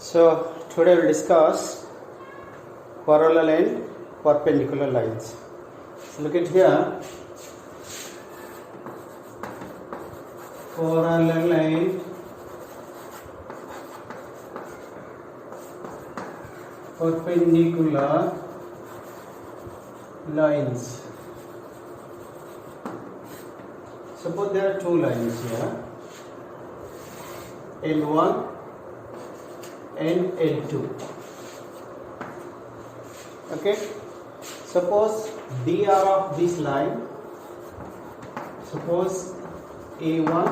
So today we'll discuss parallel and perpendicular lines. So look at here, parallel and perpendicular lines. Suppose there are two lines here, L1 and L2. Okay, suppose dr of this line, suppose A1,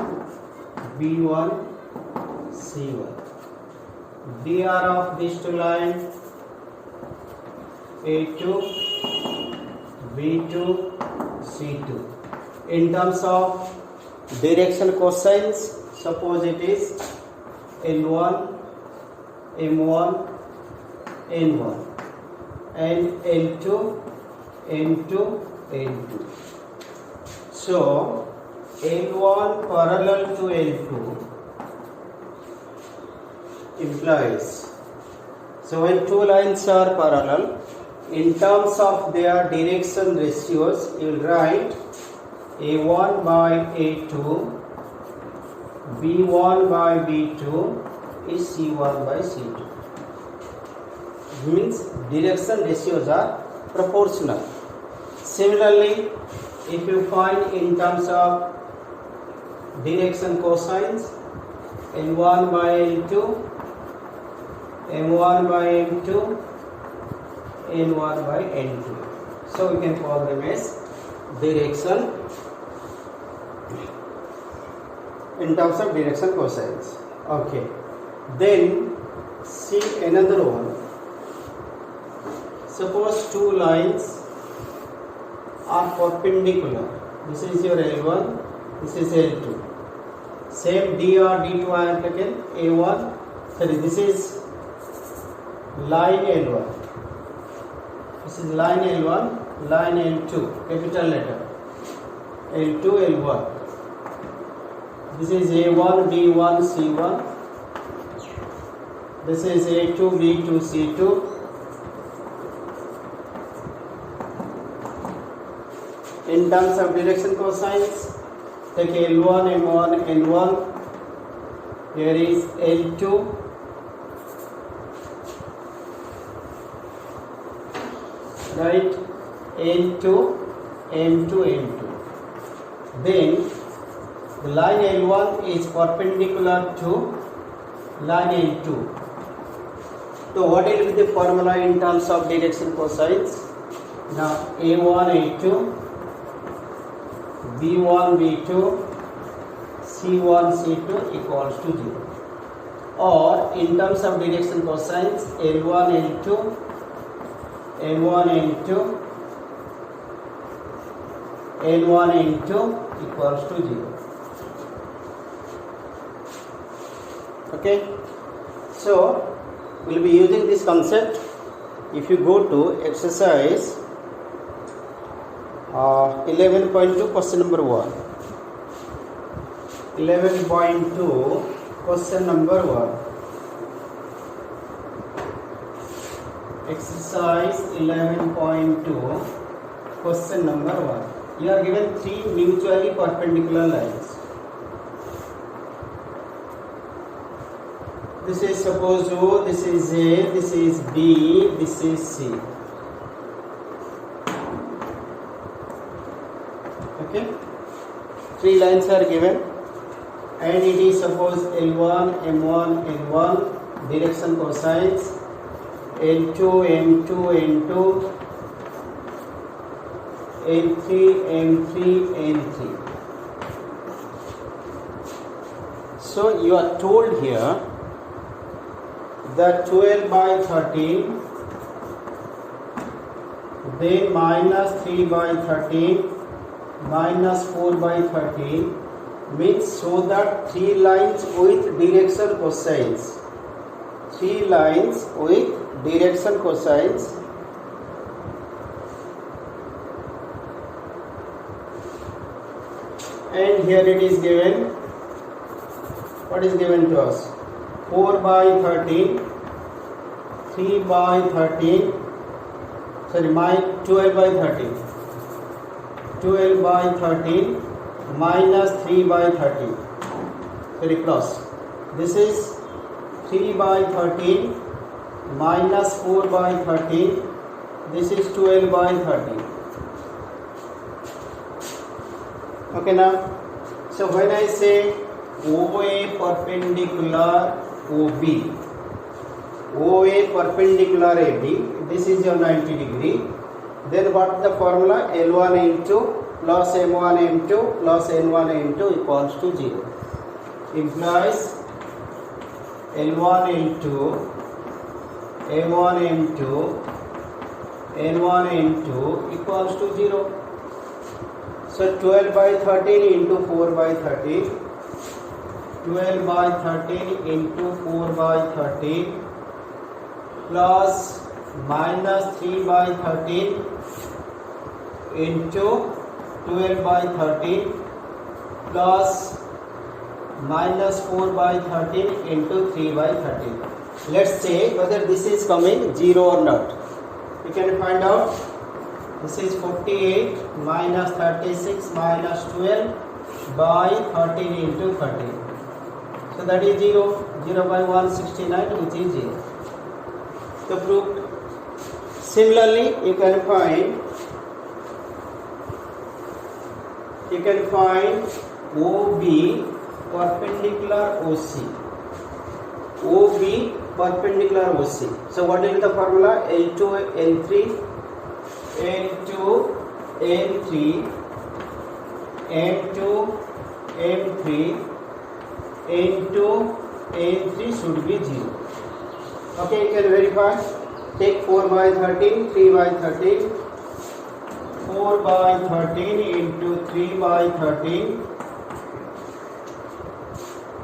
B1, C1. dr of these two lines, A2, B2, C2. In terms of direction cosines, suppose it is L1, M1, N1 and L2, M2, N2. So L1 parallel to L2 implies, so when two lines are parallel, in terms of their direction ratios, you will write A1 by A2, B1 by B2 is C1 by C2. Means direction ratios are proportional. Similarly, if you find in terms of direction cosines, L1 by L2, M1 by M2, N1 by N2. So we can call them as direction in terms of direction cosines. Okay. Then see another one. Suppose two lines are perpendicular. This is your L1, this is L2. Same dr d2 I have taken. A1, sorry, this is line L1. This is line L1, line L2, capital letter. L2, L1. This is A1, B1, C1. This is A2, B2, C2. In terms of direction cosines, take L1, M1, N1. Here is L2. Right? N2, M2, N2. Then the line L1 is perpendicular to line L2. So what will be the formula in terms of direction cosines? Now A1, A2, B1, B2, C1, C2 equals to 0. Or in terms of direction cosines, L1, L2, M1, N2, N1, N2 equals to 0. Okay, so we will be using this concept. If you go to exercise 11.2 question number 1. 11.2 question number 1. Exercise 11.2 question number 1. You are given three mutually perpendicular lines. This is suppose O, this is A, this is B, this is C. Okay, three lines are given and it is suppose L1, M1, N1, direction cosines, L2, M2, N2, N3, M3, N3. So you are told here that 12 by 13, then minus 3 by 13, minus 4 by 13 means so that three lines with direction cosines. Three lines with direction cosines and here it is given. What is given to us? 4 by 13 3 by 13, sorry, my 12 by 13, 12 by 13 minus 3 by 13, sorry, plus. This is 3 by 13 minus 4 by 13. This is 12 by 13. Okay now. So when I say OA perpendicular OB, OA perpendicular AB, this is your 90 degree. Then what the formula? L1 into plus M1 into plus N1 into equals to 0. Implies L1 into M1 into N1 into equals to 0. So 12 by 13 into 4 by 13, 12 by 13 into 4 by 13 plus minus 3 by 13 into 12 by 13 plus minus 4 by 13 into 3 by 13. Let's say whether this is coming 0 or not. You can find out. This is 48 minus 36 minus 12 by 13 into 13. So that is 0. 0 by 169, which is 0. So proved. Similarly, you can find OB perpendicular OC. OB perpendicular OC. So what is the formula? L2 L3 N2 N3 N2 M3 N2 N3 should be 0. Okay, you can verify. Take 4 by 13, 3 by 13, 4 by 13 into 3 by 13,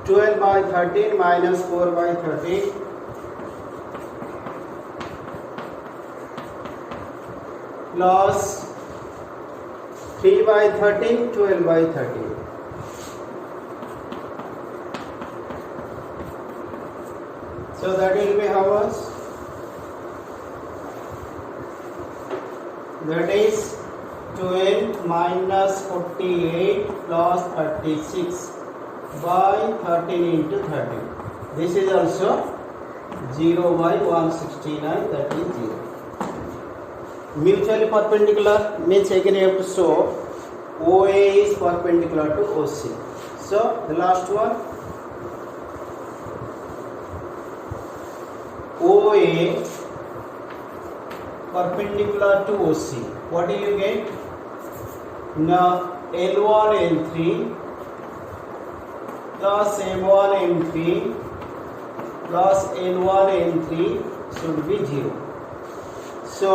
12 by 13 minus 4 by 13, plus 3 by 13, 12 by 13. So that will be how much? That is 12 minus 48 plus 36 by 13 into 13. This is also 0 by 169, that is 0. Mutually perpendicular means again you have to show OA is perpendicular to OC. So the last one, OA perpendicular to OC. What do you get? Now L1 L3 plus M1 M3 plus L1 M3 should be 0. So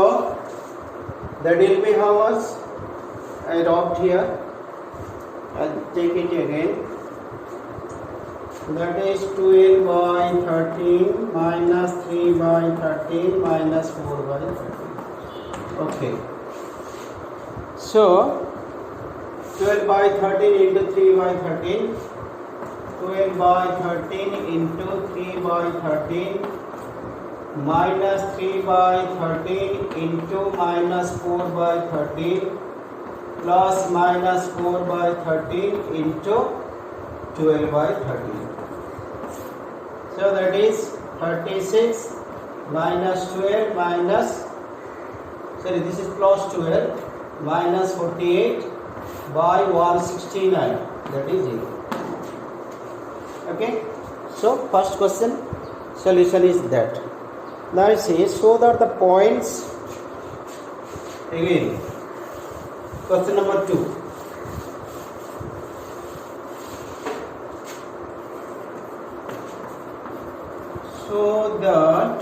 that will be how much? I wrote here. I'll take it again. That is 12 by 13 minus 3 by 13 minus 4 by 13. Okay. So 12 by 13 into 3 by 13. 12 by 13 into 3 by 13 minus 3 by 13 into minus 4 by 13 plus minus 4 by 13 into 12 by 13. So that is 36 minus 12 minus, sorry, this is plus 12 minus 48 by 169, that is 0. Okay, so first question solution is that. Now you see, so that the points, again question number 2. So that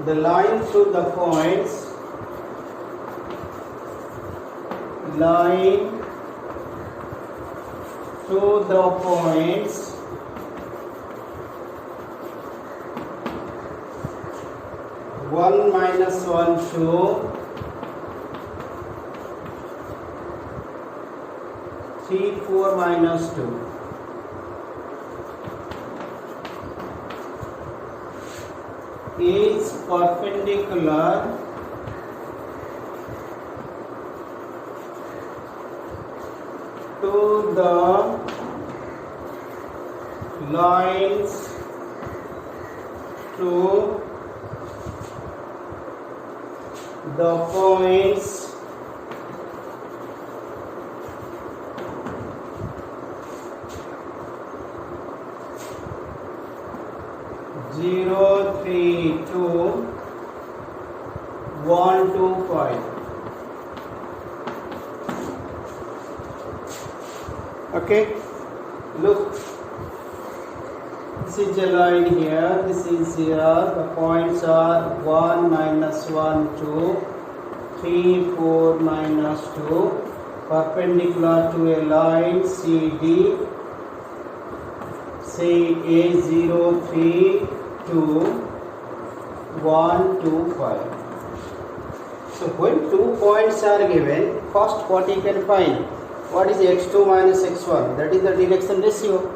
the line through the points, line through the points one minus 1 2 3 4 minus 2. is perpendicular to the lines to the points 0, 3, 2, 1, 2, 5. Okay, look, this is a line here, this is here, the points are 1, minus 1, 2, 3, 4, minus 2, perpendicular to a line CD, say A0, 3, 2, 1, 2, 5. So when 2 points are given, first what you can find? What is x2 minus x1? That is the direction ratio.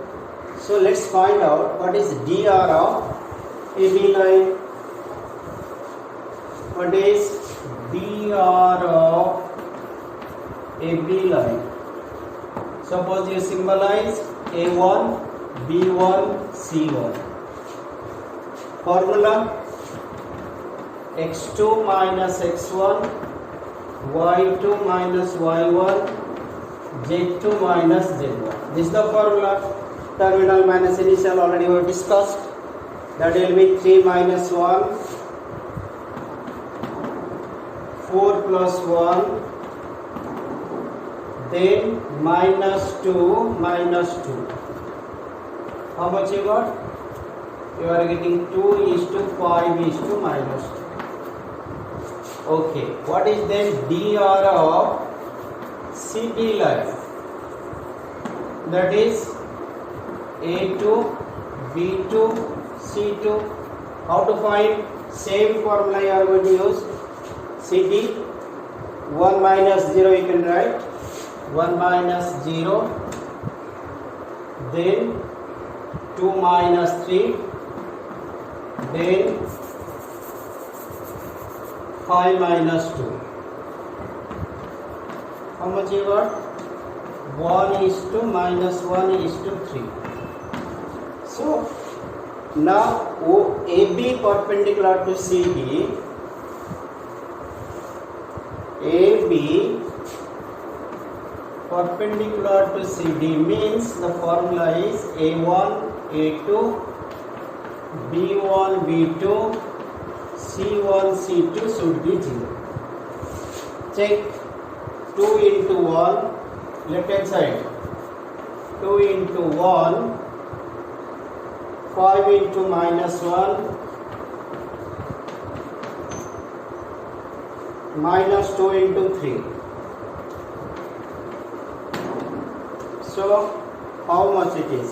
So let's find out what is dr of AB line. What is dr of AB line? Suppose you symbolize A1, B1, C1. Formula x2 minus x1, y2 minus y1, z2 minus z1. This is the formula. Terminal minus initial already we discussed. That will be 3 minus 1, 4 plus 1, then minus 2, minus 2. How much you got? You are getting 2 is to 5 is to minus 2. Okay, what is then dr of CD line? That is A2, B2, C2. How to find? Same formula you are going to use. CD 1 minus 0 you can write. 1 minus 0, then 2 minus 3, then 5 minus 2. How much you got? 1 is to minus 1 is to 3. So now AB perpendicular to CD, AB perpendicular to CD means the formula is A1, A2, B1, B2, C1, C2 should be 0. Check 2 into 1, left hand side, 2 into 1, 5 into minus 1, minus 2 into 3. So, how much it is?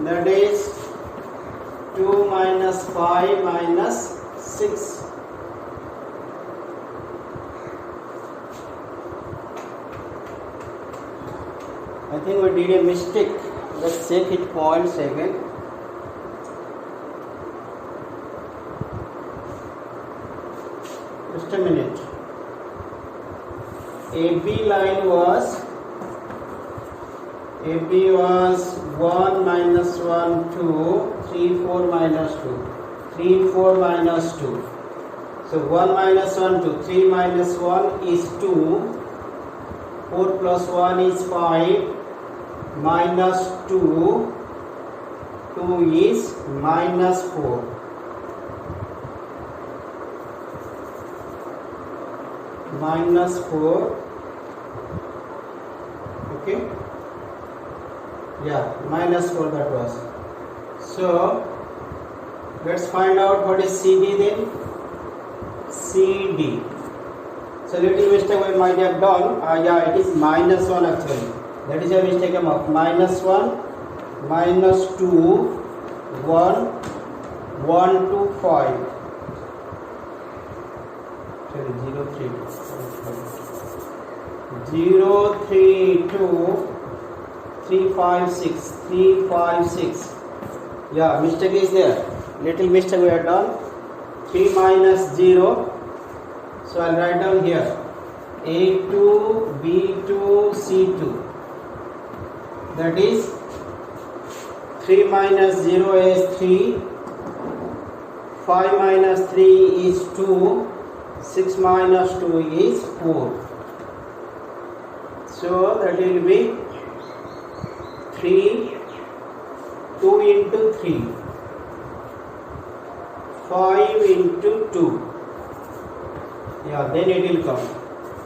That is 2 minus 5 minus 6. I think we did a mistake. Let's check it points again. Just a minute. AB line was 1 minus 1 2 3 4 minus 2 3 4 minus 2. So 1 minus 1 2 3 minus 1 is 2, 4 plus 1 is 5, minus 2 is minus 4. Minus 4. Okay, yeah, minus 4 that was. So let's find out what is CD then. CD, so little mistake we might have done. Yeah, it is minus 1 actually. That is a mistake of minus 1, minus 2, 1, 1 to 5. 0, 3, 2, 3, 5, 6, 3, 5, 6. Yeah, mistake is there. Little mistake we have done. 3 minus 0. So I'll write down here. A2, B2, C2. That is 3 minus 0 is 3. 5 minus 3 is 2. 6 minus 2 is 4. So that will be 3, 2 into 3, 5 into 2. Yeah, then it will come.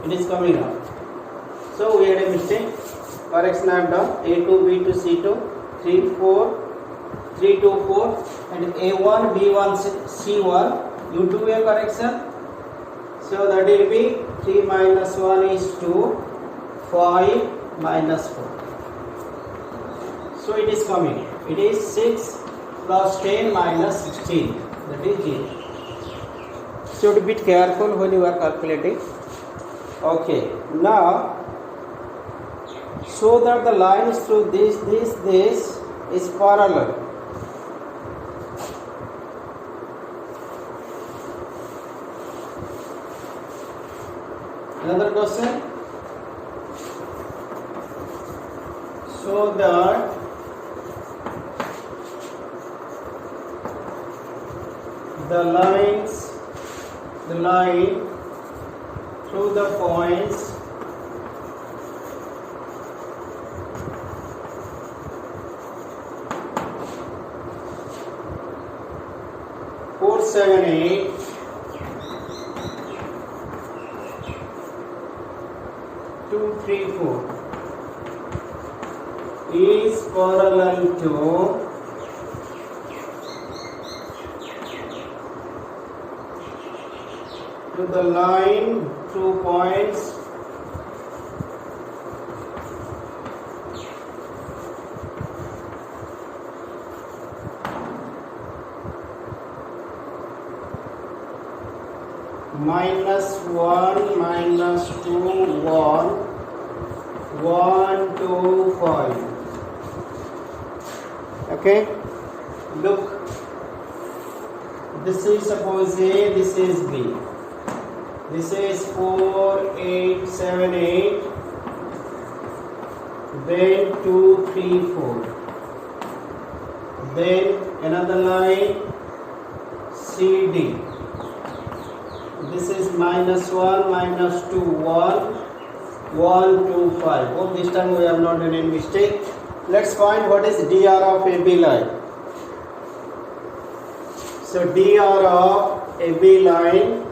It is coming up. So we had a mistake. Correction I have done. A2, B2, C2, 3, 4, 3, 2, 4, and A1, B1, C1. You do a correction. So that will be 3 minus 1 is 2, 5 minus 4. So it is coming. It is 6 plus 10 minus 16. That is 0. So to be careful when you are calculating. Okay. Now, so that the lines through this is parallel. Another question. So that the line through the points four, 7, 8 2, 3, 4 is parallel to the line through points -1, -2, 1, 1, 2, 5. Okay, look, this is suppose A, this is B. This is 4, 8, 7, 8. Then 2, 3, 4. Then another line CD. This is -1, -2, 1, 1, 2, 5. Oh, this time we have not done any mistake. Let's find what is DR of AB line. So DR of AB line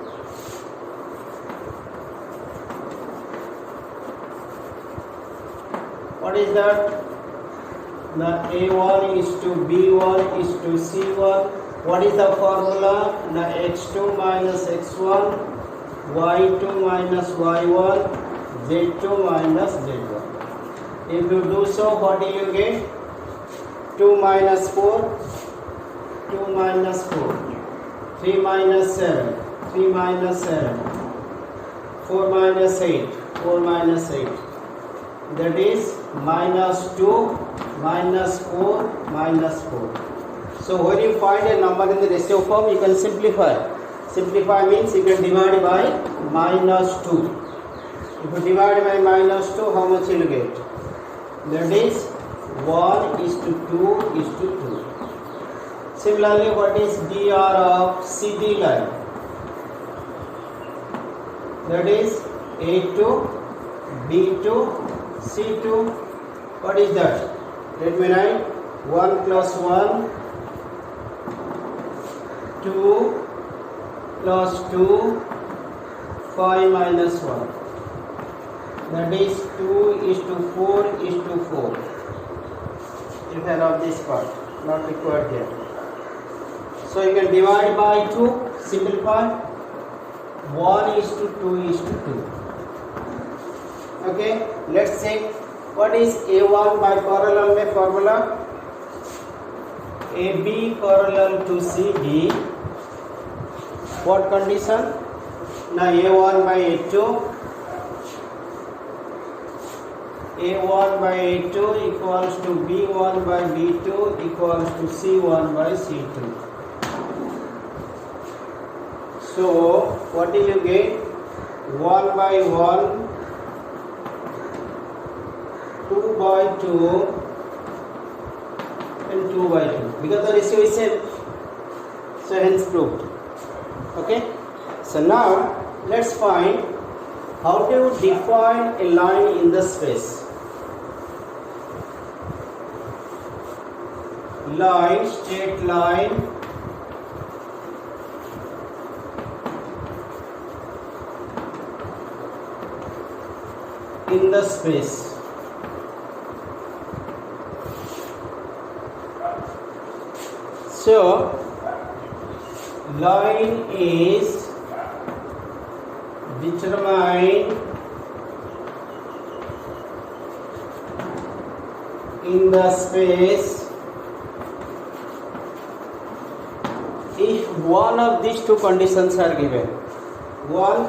what is that? The A1 is to B1 is to C1. What is the formula? The x2 minus x1, y2 minus y1, z2 minus z1. If you do so, what do you get? 2 minus 4, 2 minus 4, 3 minus 7, 3 minus 7, 4 minus 8, 4 minus 8. That is -2, -4, -4. So when you find a number in the ratio form, you can simplify. Simplify means you can divide by -2. If you divide by -2, how much you will get? That is 1:2:2. Similarly, what is DR of CD line? That is A2, B2, C2. What is that? Let me write 1 plus 1, 2 plus 2, 5 minus 1. That is 2:4:4. You can have this part, not required here. So you can divide by 2, simplify. 1:2:2. Okay, let's check what is A1 by parallel में formula. AB parallel to CD. What condition? Now A1 by A2. A1 by A2 equals to B1 by B2 equals to C1 by C2. So what will you get? 1 by 1, 2 by 2 and 2 by 2 because the ratio is same. So hence proved. Okay. So now let's find how to define a line in the space. Line, straight line, in the space. So line is determined in the space if one of these two conditions are given. One,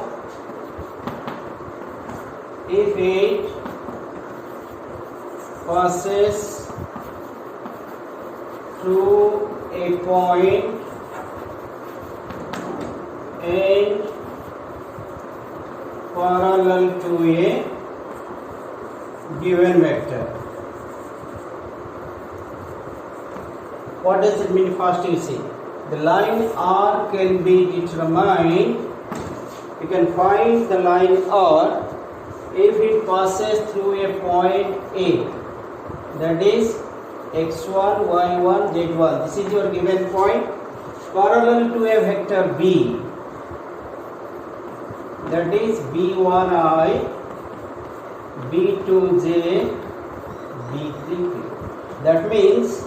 if it passes through a point and parallel to a given vector. What does it mean? First you see, the line R can be determined. You can find the line R if it passes through a point A, that is x1, y1, z1. This is your given point, parallel to a vector B, that is b1i, b2j, b3k. That means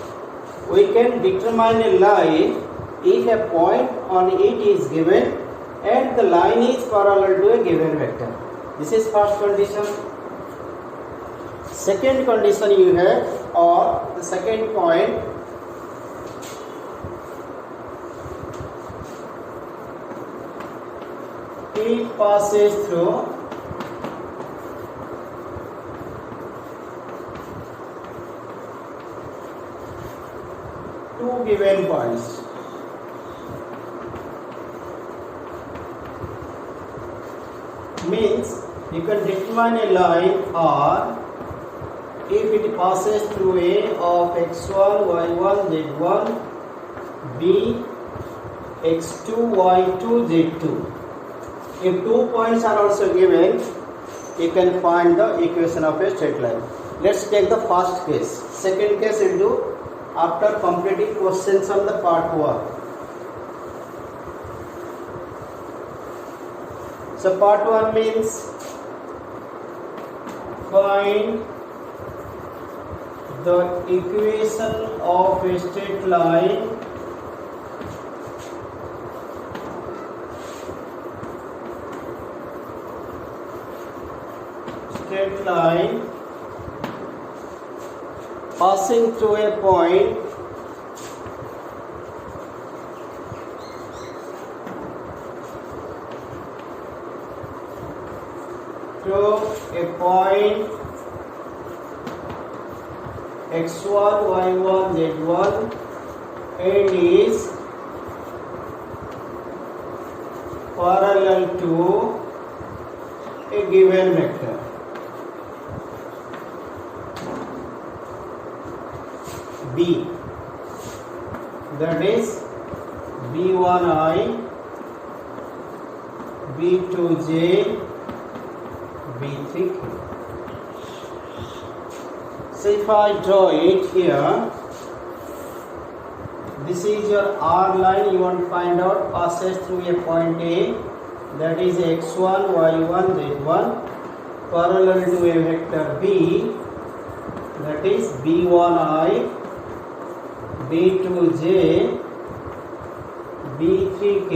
we can determine a line if a point on it is given and the line is parallel to a given vector. This is first condition. Second condition you have, or the second point, it passes through two given points. Means you can determine a line R if it passes through A of x1, y1, z1, B, x2, y2, z2. If 2 points are also given, you can find the equation of a straight line. Let's take the first case. Second case we'll do after completing questions on the part 1. So part 1 means find the equation of a straight line passing through a point x1, y1, z1 and is parallel to a given vector. B, that is b1i, b2j, b3k. So if I draw it here, this is your R line. You want to find out passes through a point A, that is x1, y1, z1, parallel to a vector B, that is b1i, b2j, b3k.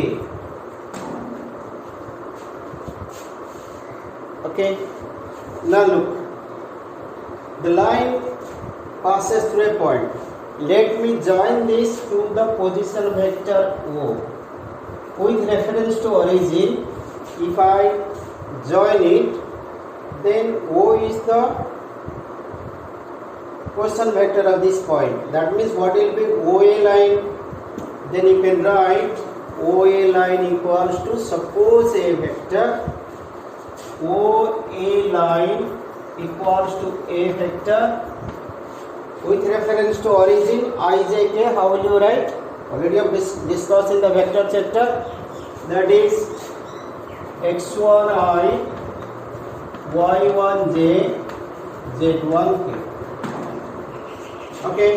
Okay, now look, the line passes through a point. Let me join this to the position vector O. With reference to origin, if I join it, then O is the position vector of this point. That means what will be OA line? Then you can write OA line equals to, suppose a vector OA line equals to a vector with reference to origin ijk. How will you write? Already have discussed in the vector chapter. That is x1i, y1j, z1k. Okay.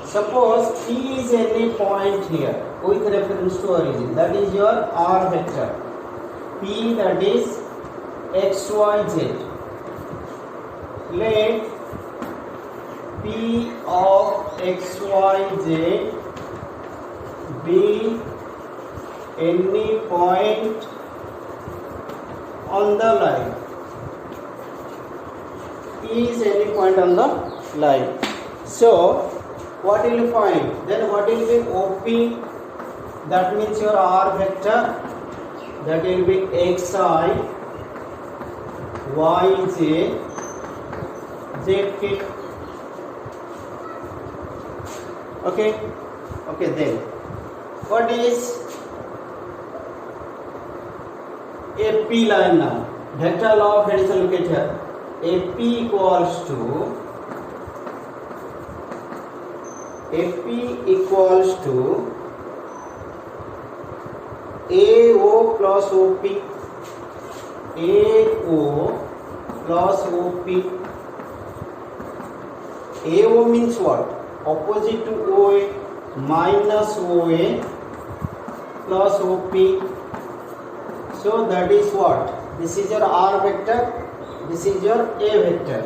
Suppose P is any point here with reference to origin. That is your R vector. P, that is x, y, z. Let P of x, y, z be any point on the line. P is any point on the line. So what will you find? Then what will be OP? That means your R vector. That will be xi, yj, zk. Okay. Okay. Then what is a P line now? Vector law of addition. Look at here. AP equals to AO plus OP. AO plus OP. AO means what? Opposite to OA minus OA plus OP. So that is what? This is your R vector. This is your A vector.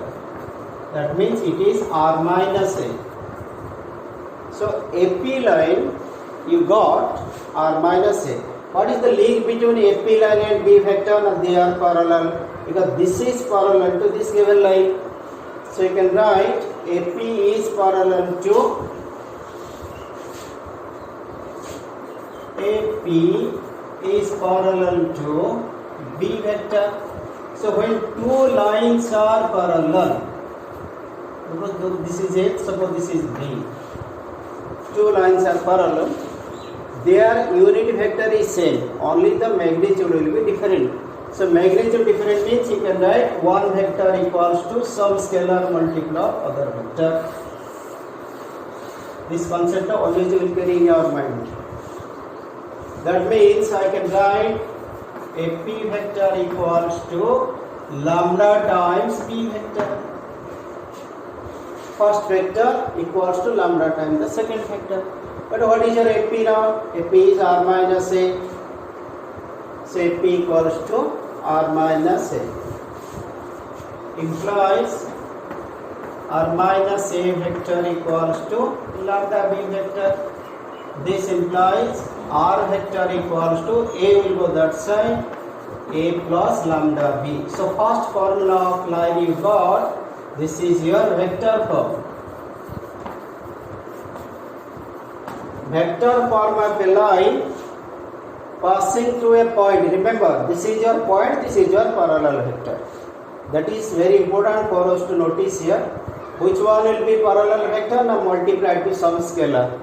That means it is R minus A. So AP line you got R minus A. What is the link between AP line and B vector? They are parallel, because this is parallel to this given line. So you can write AP is parallel to B vector. So when two lines are parallel, because this is A, suppose this is B. Two lines are parallel, their unit vector is same, only the magnitude will be different. So magnitude different means you can write one vector equals to some scalar multiple of other vector. This concept always will carry in your mind. That means I can write a P vector equals to lambda times P vector. First vector equals to lambda times the second vector. But what is your AP now? AP is R minus A. So AP equals to R minus A. Implies R minus A vector equals to lambda B vector. This implies R vector equals to A will go that side, A plus lambda B. So first formula of line you got. This is your vector form. Vector form of a line passing through a point. Remember, this is your point, this is your parallel vector. That is very important for us to notice here. Which one will be parallel vector? Now multiplied to some scalar.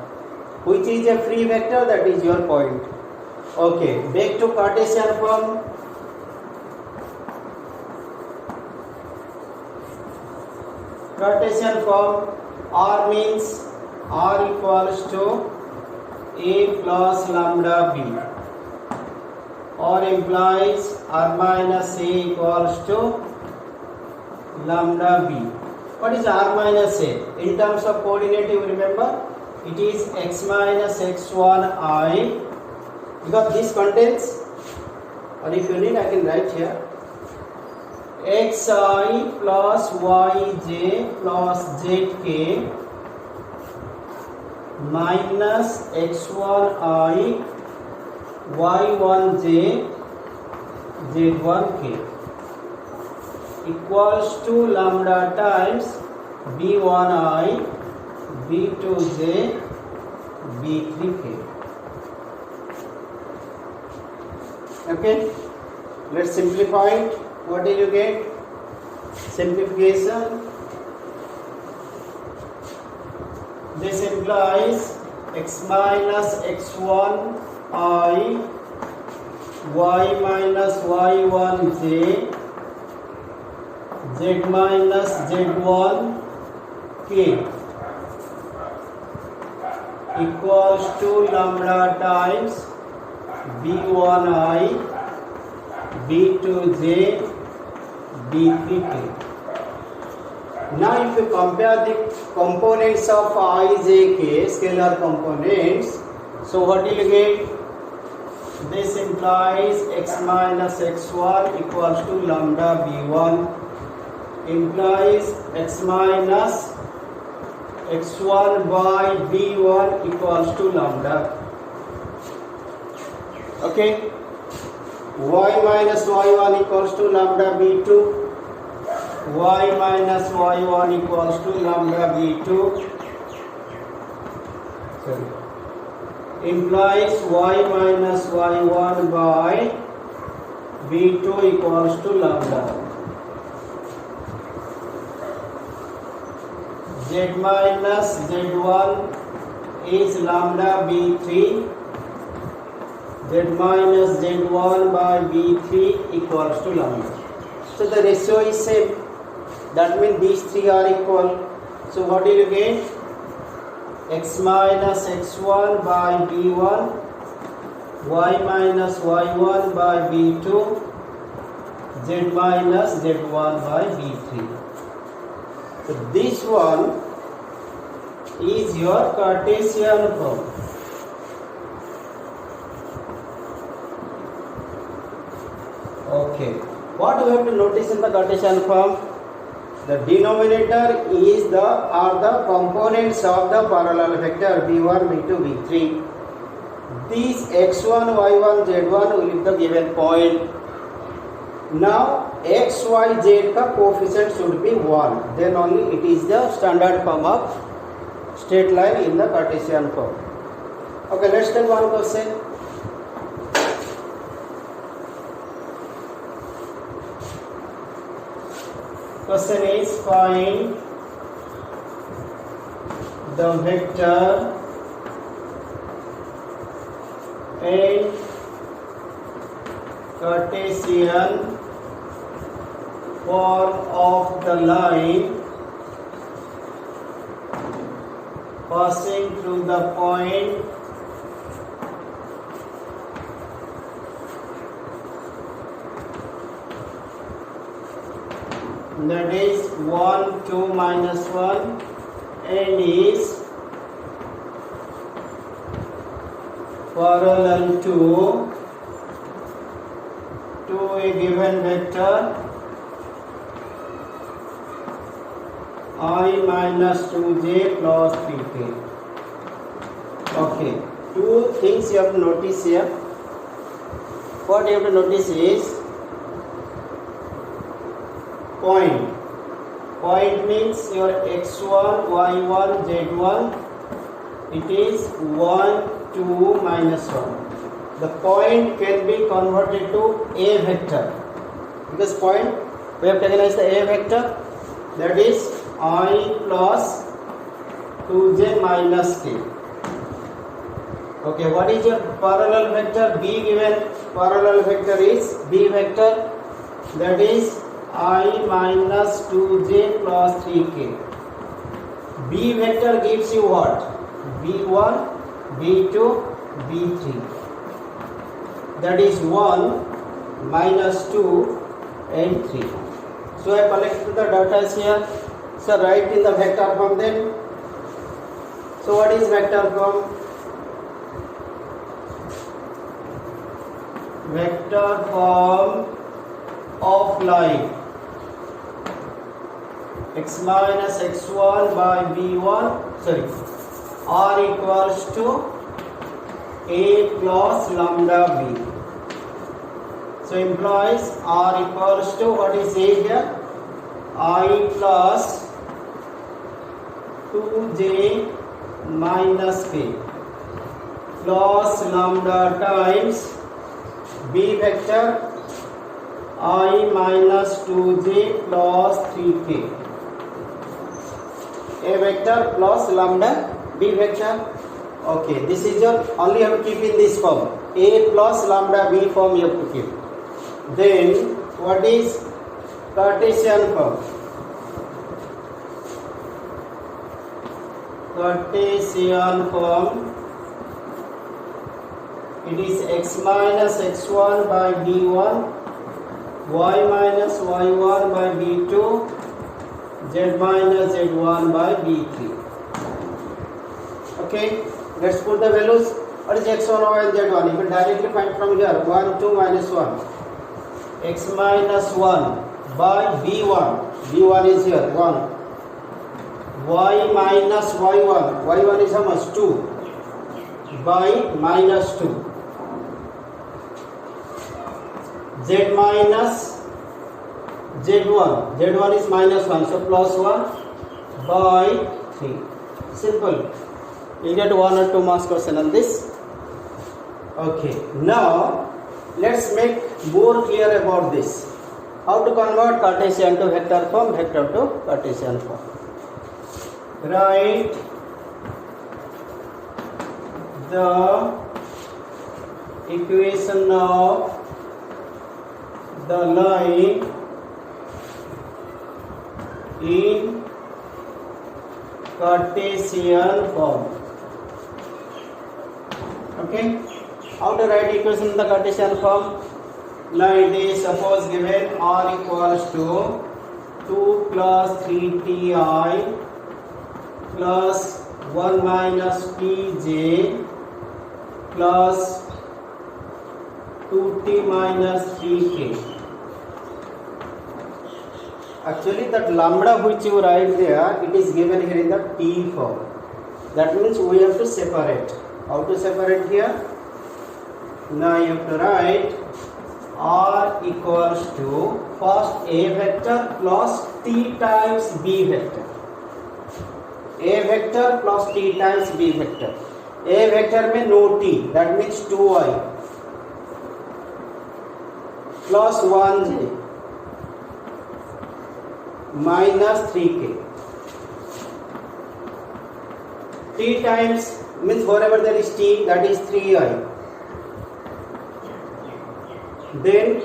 Which is a free vector? That is your point. Okay, back to Cartesian form. Cartesian form, R means R equals to A plus lambda B, or implies R minus A equals to lambda B. What is R minus A? In terms of coordinate, you remember, it is x minus x1i, because this contains, or if you need I can write here, xi plus yj plus zk minus x1i y1j z1k equals to lambda times b1i b2j b3k. Okay, let's simplify it. What do you get? Simplification. This implies x minus x1 I, y minus y1 j, z minus z1 k equals to lambda times b1 I, b2 j, b3 k. Now if you compare the components of I, j, k, scalar components, so what will you get? This implies x minus x1 equals to lambda b1, implies x minus x1 by b1 equals to lambda. Okay, y minus y1 equals to lambda b2, y minus y1 equals to lambda b2, implies y minus y1 by b2 equals to lambda. Z minus z1 is lambda b3, z minus z1 by b3 equals to lambda. So the ratio is same. That means these three are equal. So what do you get? X minus x1 by b1, y minus y1 by b2, z minus z1 by b3. So this one is your Cartesian form. Okay. What we have to notice in the Cartesian form? The denominator is the components of the parallel vector b1, b2, b3. These x1, y1, z1 will be the given point. Now x, y, z ka coefficient should be 1. Then only it is the standard form of straight line in the Cartesian form. Okay, let's take one question. Question is, find the vector and Cartesian form of the line passing through the point that is 1, 2, minus 1 and is parallel to a given vector I minus 2j plus 3k. Okay, two things you have to notice here. What you have to notice is point. Point means your x1, y1, z1. It is 1, 2, minus 1. The point can be converted to a vector. Because point we have taken as the a vector, that is I plus 2j minus k. Okay, what is your parallel vector? B given parallel vector is B vector, that is I minus 2j plus 3k. B vector gives you what? B1, B2, B3. That is 1, minus 2 and 3. So I collected the data here. So write in the vector form then. So what is vector form? Vector form of line x minus x1 by b1 r equals to a plus lambda b. So implies r equals to, what is a here? I plus 2j minus k plus lambda times b vector I minus 2j plus 3k. A vector plus lambda B vector. Okay, this is your only have to keep in this form. A plus lambda B form you have to keep. Then what is Cartesian form? Cartesian form, it is x minus x1 by b1, y minus y1 by b2, z minus z1 by b3. Okay, let's put the values. What is x1, y and z1? You can directly find from here. 1, 2, minus 1. X minus 1 by b1. b1 is here, 1. Y minus y1. y1 is how much? 2. By minus 2. Z minus z1. z1 is minus 1. So plus 1 by 3. Simple. You get 1 or 2 marks question on this. Okay. Now let's make more clear about this. How to convert Cartesian to vector form, vector to Cartesian form. Write the equation of the line in Cartesian form. Okay, how to write equation in the Cartesian form? Now it is suppose given r equals to 2 plus 3ti plus 1 minus pj plus 2t minus 3k. Actually that lambda which you write there, it is given here in the t form. That means we have to separate. How to separate here? Now you have to write r equals to first a vector plus t times b vector. A vector plus t times b vector. A vector में no t, that means 2i plus 1j minus 3k. T times means wherever there is t, that is 3i. Then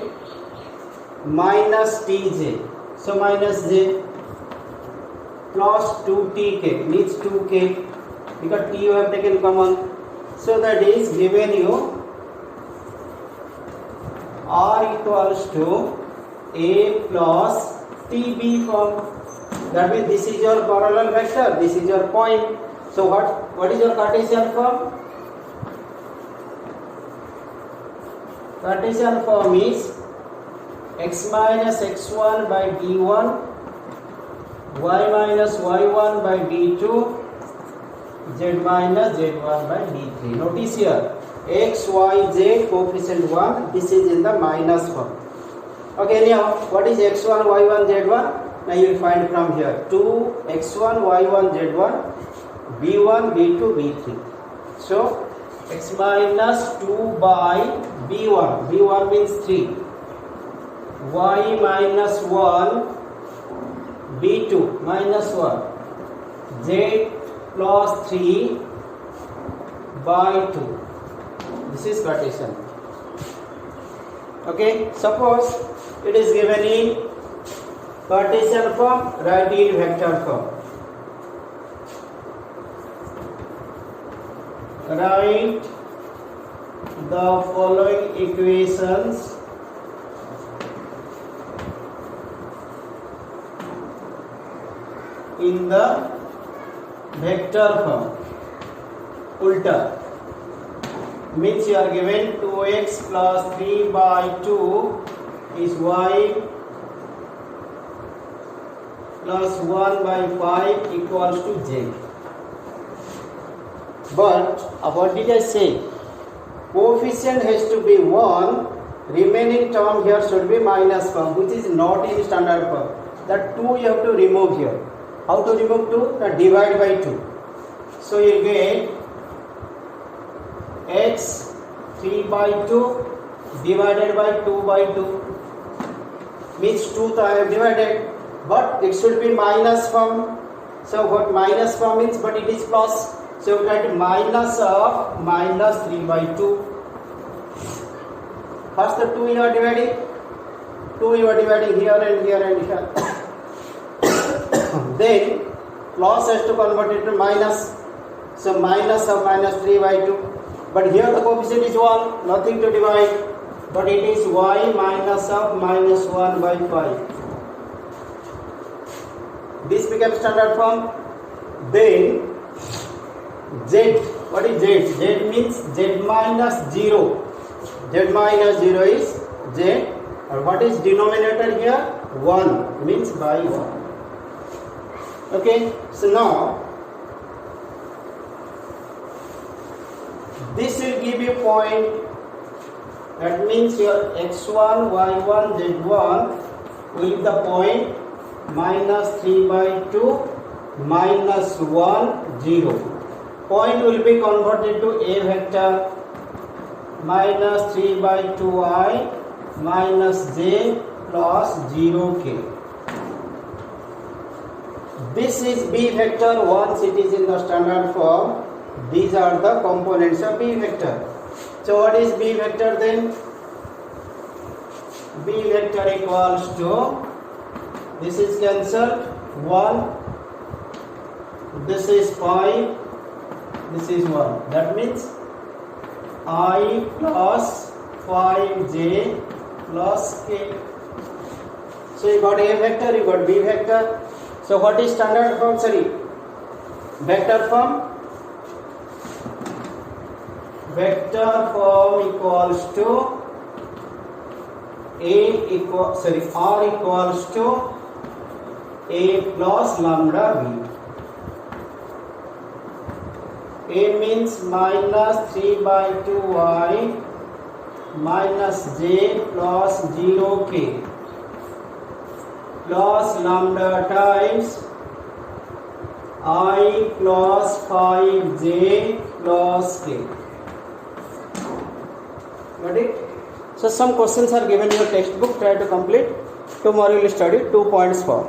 minus tj, so minus j plus 2tk means 2k because t you have taken common. So that is given you r equals to a plus tb form. That means this is your parallel vector, this is your point. So what is your Cartesian form? Cartesian form is x minus x1 by b1, y minus y1 by b2, z minus z1 by b3. Notice here x, y, z coefficient 1. This is in the minus form. Okay, now what is x1, y1, z1? Now you will find from here 2 x1, y1, z1, b1, b2, b3. So x minus 2 by b1. b1 means 3. Y minus 1, b2 minus 1, z plus 3 by 2. This is Cartesian. Okay, suppose it is given in Cartesian form, write in vector form. Write the following equations in the vector form. Ulta means you are given 2x plus 3 by 2 is y plus 1 by 5 equals to j. But what did I say? Coefficient has to be 1, remaining term here should be minus form, which is not in standard form. That 2 you have to remove here. How to remove 2? Divide by 2. So you get x 3 by 2 divided by 2 by 2 means 2 I have divided, but it should be minus form. So what minus form means, but it is plus. So we write minus of minus 3 by 2. First the 2 you are dividing. 2 you are dividing here and here and here. Then loss has to convert it to minus. So minus of minus 3 by 2. But here the coefficient is 1, nothing to divide. But it is y minus of minus 1 by 5. This becomes standard form. Then z, what is z? Z means z minus 0. Z minus 0 is z. And what is denominator here? 1 means by 1. Okay, so now this will give you point. That means your x1, y1, z1 will be the point minus 3 by 2, minus 1, 0. Point will be converted to a vector minus 3 by 2i minus j plus 0k. This is b vector once it is in the standard form. These are the components of b vector. So what is b vector then? B vector equals to, this is cancelled, 1, this is 5, this is 1. That means I plus 5j plus k. So you got a vector, you got b vector. So what is standard form? Sorry, vector form. Vector form equals to r equals to a plus lambda b. A means minus 3 by 2y minus j plus 0k plus lambda times I plus 5j plus k. Got it? So some questions are given in your textbook. Try to complete. Tomorrow you will study 2 points for.